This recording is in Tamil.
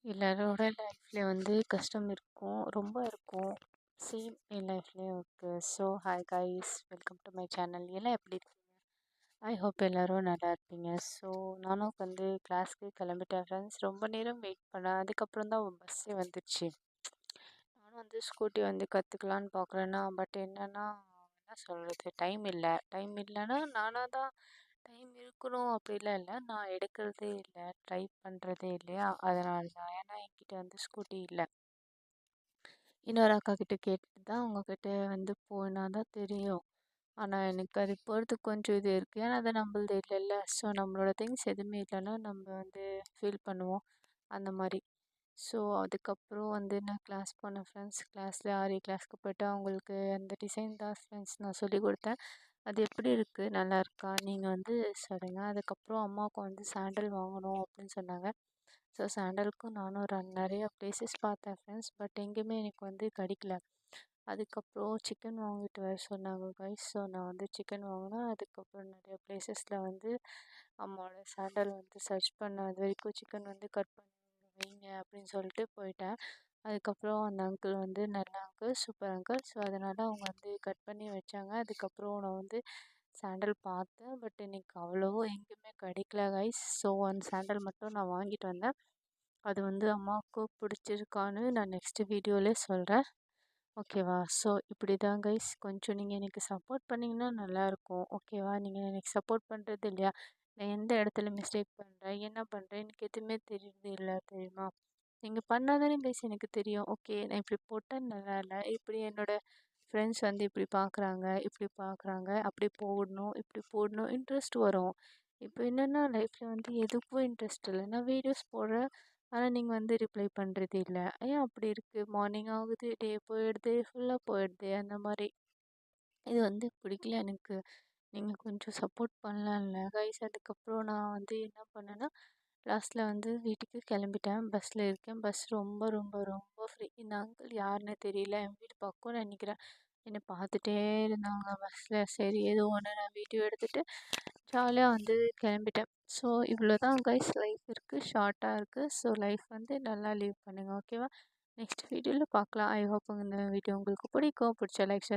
எல்லாரோட லைஃப்ல வந்து கஷ்டம் இருக்கும். ரொம்ப இருக்கும். சேம் என் லைஃப்லயும் இருக்கு. So hi guys, welcome to my channel. எல்லாம் எப்படி இருக்கீங்க? ஐ ஹோப் எல்லாரும் நல்லா இருப்பீங்க. ஸோ நானும் வந்து கிளாஸ்க்கு கிளம்பிட்டேன் ஃப்ரெண்ட்ஸ். ரொம்ப நேரம் வெயிட் பண்ணேன். அதுக்கப்புறம் தான் பஸ்ஸே வந்துடுச்சு. நானும் வந்து ஸ்கூட்டி வந்து கற்றுக்கலான்னு பார்க்குறேன்னா, பட் என்னன்னா என்ன சொல்கிறது, டைம் இல்லை. டைம் இல்லைன்னா நானாக தான் டைம் இருக்கணும் அப்படிலாம் இல்லை. நான் எடுக்கிறதே இல்லை, ட்ரை பண்ணுறதே இல்லையா, அதனால தான். ஏன்னா என்கிட்ட வந்து ஸ்கூட்டி இல்லை. இன்னொரு அக்கா கிட்ட கேட்டுட்டு தான் உங்ககிட்ட வந்து போனால் தான் தெரியும். ஆனால் எனக்கு அது போகிறதுக்கு கொஞ்சம் இது இருக்குது. ஏன்னா அது நம்மளது இல்லைல்ல. ஸோ நம்மளோட திங்ஸ் எதுவுமே இல்லைன்னா நம்ம வந்து ஃபீல் பண்ணுவோம் அந்த மாதிரி. ஸோ அதுக்கப்புறம் வந்து நான் கிளாஸ் போனேன் ஃப்ரெண்ட்ஸ். கிளாஸில் ஆரி கிளாஸ்க்கு போய்ட்டு அவங்களுக்கு அந்த டிசைன் தான் ஃப்ரெண்ட்ஸ் நான் சொல்லி கொடுத்தேன். அது எப்படி இருக்குது, நல்லா இருக்கா, நீங்கள் வந்து சொல்லுங்கள். அதுக்கப்புறம் அம்மாவுக்கு வந்து சாண்டல் வாங்கணும் அப்படின்னு சொன்னாங்க. ஸோ சாண்டலுக்கும் நானும் நிறைய ப்ளேஸஸ் பார்த்தேன் ஃப்ரெண்ட்ஸ். பட் எங்கேயுமே எனக்கு வந்து கிடைக்கல. அதுக்கப்புறம் சிக்கன் வாங்கிட்டு வர சொன்னாங்க கைஸ். ஸோ நான் வந்து சிக்கன் வாங்கினேன். அதுக்கப்புறம் நிறைய ப்ளேஸஸில் வந்து அம்மாவோட சாண்டல் வந்து சர்ச் பண்ணேன். அது வரைக்கும் சிக்கன் வந்து கட் பண்ணி வைங்க அப்படின்னு சொல்லிட்டு போயிட்டேன். அதுக்கப்புறம் அந்த அங்கிள் வந்து நல்ல அங்கிள், சூப்பர் அங்கிள். ஸோ அதனால் அவங்க வந்து கட் பண்ணி வச்சாங்க. அதுக்கப்புறம் நான் வந்து சாண்டல் பார்த்தேன். பட் எனக்கு அவ்வளவோ எங்கேயுமே கிடைக்கல கைஸ். ஸோ அந்த சாண்டல் மட்டும் நான் வாங்கிட்டு வந்தேன். அது வந்து அம்மாவுக்கு பிடிச்சிருக்கான்னு நான் நெக்ஸ்ட் வீடியோவிலே சொல்கிறேன். ஓகேவா? ஸோ இப்படி தான் கைஸ். கொஞ்சம் நீங்கள் எனக்கு சப்போர்ட் பண்ணிங்கன்னா நல்லாயிருக்கும். ஓகேவா? நீங்கள் எனக்கு சப்போர்ட் பண்ணுறது இல்லையா? நான் எந்த இடத்துல மிஸ்டேக் பண்ணுறேன், என்ன பண்ணுறேன், எனக்கு எதுவுமே தெரியறது இல்லை, தெரியுமா? நீங்கள் பண்ணால் தானே கைஸ் எனக்கு தெரியும். ஓகே, நான் இப்படி போட்டால் நல்லா இல்லை, இப்படி என்னோடய ஃப்ரெண்ட்ஸ் வந்து இப்படி பார்க்குறாங்க, இப்படி பார்க்குறாங்க, அப்படி போடணும், இப்படி போடணும், இன்ட்ரெஸ்ட் வரும். இப்போ என்னென்னா லைஃப்பில் வந்து எதுக்கும் இன்ட்ரெஸ்ட் இல்லை. நான் வீடியோஸ் போடுறேன், ஆனால் நீங்கள் வந்து ரிப்ளை பண்ணுறது இல்லை. ஏன் அப்படி இருக்குது? மார்னிங் ஆகுது, டே போயிடுது, ஃபுல்லாக போயிடுது, அந்த மாதிரி. இது வந்து பிடிக்கல எனக்கு. நீங்கள் கொஞ்சம் சப்போர்ட் பண்ணலாம்ல கைஸ். அதுக்கப்புறம் நான் வந்து என்ன பண்ணேன்னா, லாஸ்ட்டில் வந்து வீட்டுக்கு கிளம்பிட்டேன். பஸ்ஸில் இருக்கேன். பஸ் ரொம்ப ரொம்ப ரொம்ப ஃப்ரீ. இந்த அங்கிள் யாருன்னு தெரியல. என் வீடு பக்கம்னு நினைக்கிறேன். என்னை பார்த்துட்டே இருந்தாங்க பஸ்ஸில். சரி ஏதோ ஒன்று நான் வீடியோ எடுத்துகிட்டு ஜாலியாக வந்து கிளம்பிட்டேன். ஸோ இவ்வளோ தான் கைஸ். லைஃப் இருக்குது, ஷார்ட்டாக இருக்குது. ஸோ லைஃப் வந்து நல்லா லீவ் பண்ணுங்கள். ஓகேவா? நெக்ஸ்ட் வீடியோவில் பார்க்கலாம். ஐ ஹோப் இந்த வீடியோ உங்களுக்கு பிடிக்கும். பிடிச்ச லைக், ஷேர்